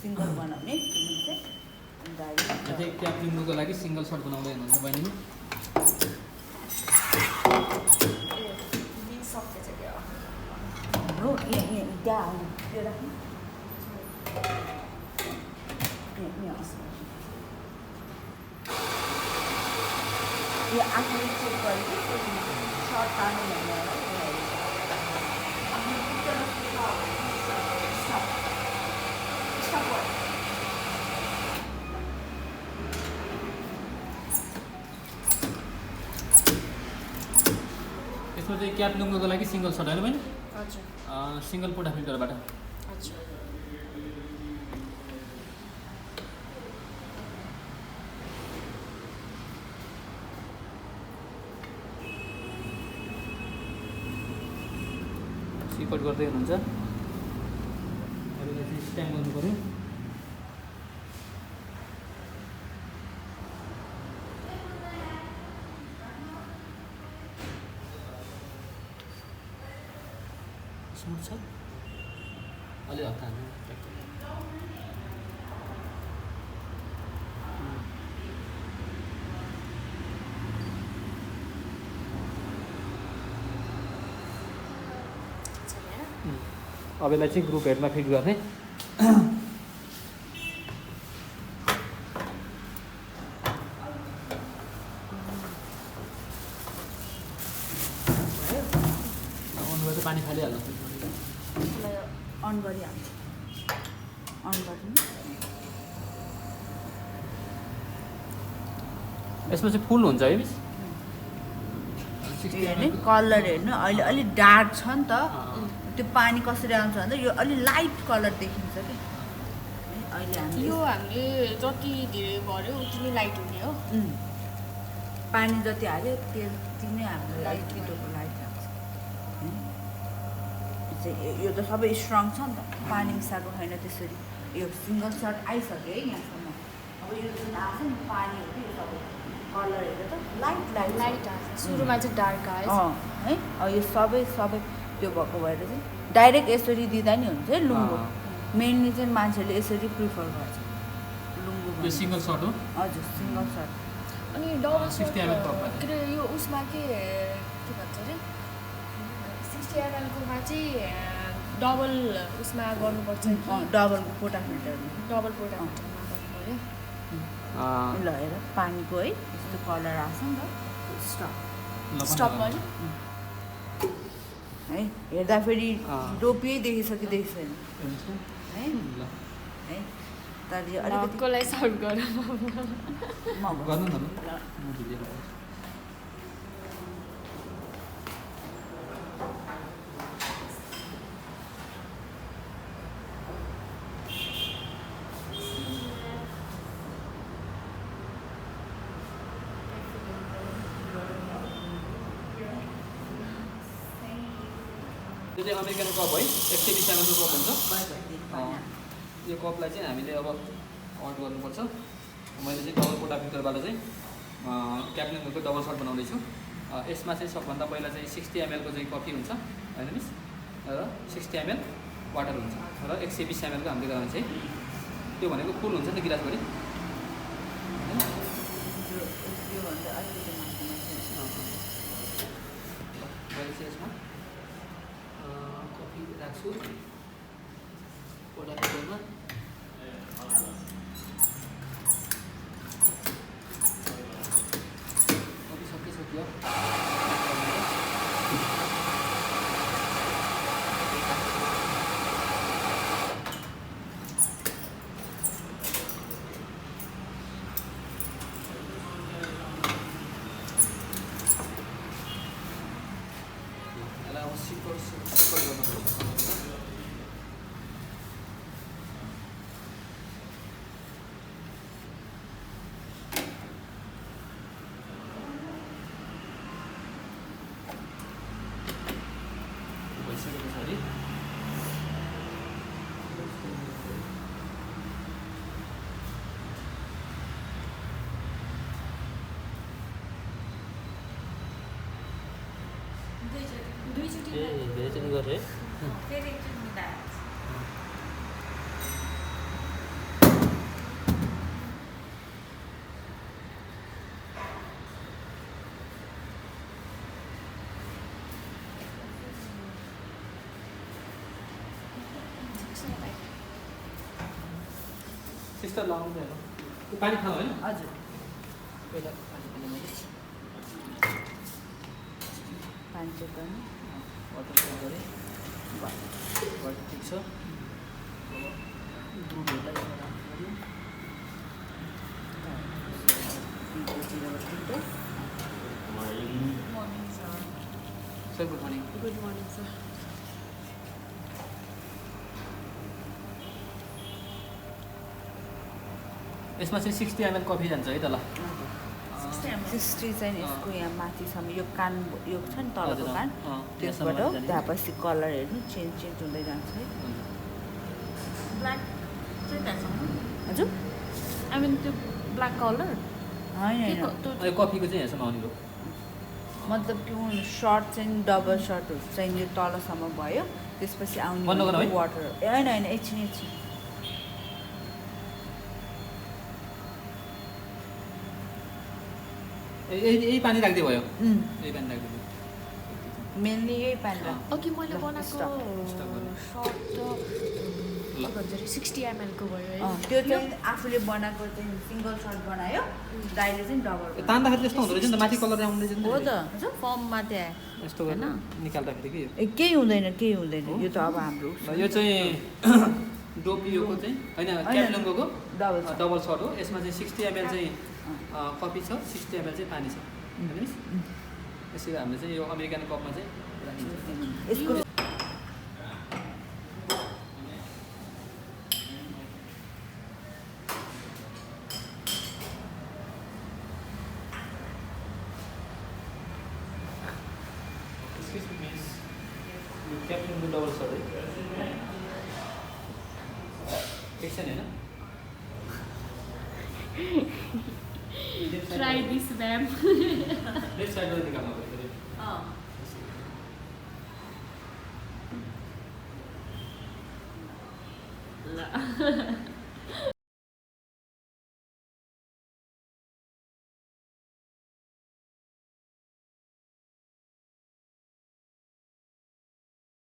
Single बनाउने किनभने चाहिँ चाहिँ क्याप लिनुको लागि सिंगल सर्ट बनाउँदै हुनुहुन्छ बहिनीले हो त्यहाँ आउनु त्यो राख्नु यो आफूले चेक गरेको सर्ट तान्नु भनेर यसमा चाहिँ क्याप लुङ्गोको लागि सिंगल सर्ट होइन बहिनी हजुर सिंगल पोटा फिल्टरबाट हजुर सिकट गर्दै हुनुहुन्छ अरूलाई चाहिँ स्ट्याम्प गर्नु पऱ्यो स्मुथ छ अलि हल्का हाल्नु अब यसलाई चाहिँ ग्रुप हेडमा फिट गर्ने पानी फालिहाल्नु अन गरिहाल्नु अन गर्नु यसमा चाहिँ फुल हुन्छ है मिस हेर्ने कलर हेर्नु अहिले अलिक डार्क छ नि त त्यो पानी कसरी आउँछ भन्दा यो अलि लाइट कलर देखिन्छ कि अहिले हामीले यो हामीले जति धेरै भर्यो उति नै लाइट हुने हो पानी जति हाल्यो त्यति नै हाम्रो लाइट भिडियोको लाइट आउँछ यो त सबै स्ट्रङ छ नि त पानी मिसाएको छैन त्यसरी यो सिङ्गल सर्ट आइसक्यो है यहाँसम्म अब यो जुन आएको छ नि पानी हो कि यो सबै कलर हेरेर त लाइट लाइट लाइट आएको सुरुमा चाहिँ डार्क आयो है अब यो सबै त्यो भएको भएर चाहिँ डाइरेक्ट यसरी दिँदा नि हुन्छ है लुङ्गो मेनली चाहिँ मान्छेले यसरी प्रिफर गर्छ लुङ्गो यो सिंगल सर्ट हो हजुर सिङ्गल सर्ट अनि डबल 60 ml कप के अरे यो उसमा के भन्छ अरे 60 ml कोमा चाहिँ डबल उसमा गर्नुपर्छ कि डबल पोटा फिल्टर डबल पोटा फिल्टरमा गर्नु पऱ्यो ल हेर पानीको है यस्तो कलर आएको छ नि त स्टप गर्यो है हेर्दाखेरि डोपियै देखिसकिँदैछ छैन है है तर यो अलिकति कसलाई सर्भ गरौँ गर्नु न यो चाहिँ अमेरिकन कप है 120 ml को कप हुन्छ यो कपलाई चाहिँ हामीले अब अन गर्नुपर्छ मैले चाहिँ डबल पोटा फिल्टरबाट चाहिँ क्याप्लिनको डबल सर्ट बनाउँदैछु यसमा चाहिँ सबभन्दा पहिला चाहिँ 60 ml को चाहिँ कफी हुन्छ होइन मिस र 60 ml वाटर हुन्छ र 120 ml को हामीले गराउने चाहिँ त्यो भनेको फुल हुन्छ नि त गिलासभरि मैले चाहिँ यसमा कफी राख्छु पोटा फिल्टरमा कफी सकिसक्यो यसलाई अब सिक्कर गर्नुपर्छ फेरि एकचोटि सिस्टर लाउनु हेर्नु त्यो पानी खानु होइन हजुर पहिला पानी खानु मैले पानी चेक गर्नु वाटर चेक गरेँ वाटर ठिक छ दुधहरूलाई यहाँ राख्नु पऱ्यो morning sir sir good morning good morning sir यसमा चाहिँ 60 ml कफी जान्छ है त ल 60 चाहिँ यसको यहाँ माथिसम्म यो कान यो छ नि तलको हजुर, कान अँ, त्यसबाट त्यहाँसम्म जाने। त्यहाँपछि कलर हेर्नु चेन्ज हुँदै जान्छ है ब्ल्याक चाहिँ त्यहाँसम्म हजुर आई मिन त्यो ब्ल्याक कलर होइन होइन अनि कफीको चाहिँ यहाँसम्म आउने हो मतलब कि सर्ट चाहिँ डबल सर्टहरू चाहिँ यो तलसम्म भयो त्यसपछि बन्द गर्नु आउने है? वाटर होइन होइन एकछिन एकछिन यही पानी राख्दै भयो यही पानी राख्दै मेनली यही पानी अँ। अघि मैले बनाएको स्टक सर्ट ल के भन्छ अरे 60 ml को भयो है त्यो चाहिँ आफूले बनाएको चाहिँ सिङ्गल सर्ट बनायो दाइले चाहिँ डबल तान्दाखेरि त्यस्तो हुँदो रहेछ नि त माथि कलर आउँदैछ नि हो त फर्ममा त्यहाँ यस्तो गरेर निकाल्दाखेरि के ए केही हुँदैन यो त अब हाम्रो यो चाहिँ डोपियोको चाहिँ होइन क्याप्लुङ्गोको डबल डबल सर्ट हो यसमा चाहिँ 60 ml चाहिँ कफी छ 60 ml चाहिँ पानी छ हेर्नुहोस् यसरी हामीले चाहिँ यो अमेरिकन कपमा चाहिँ राखिन्छ यसको Excuse me, miss. You क्याप्लुङ्गो डबल सर्ट है एकछिन होइन ट्राई दिस म्याम लेफ्ट साइडबाट निकाल्नु पर्यो ल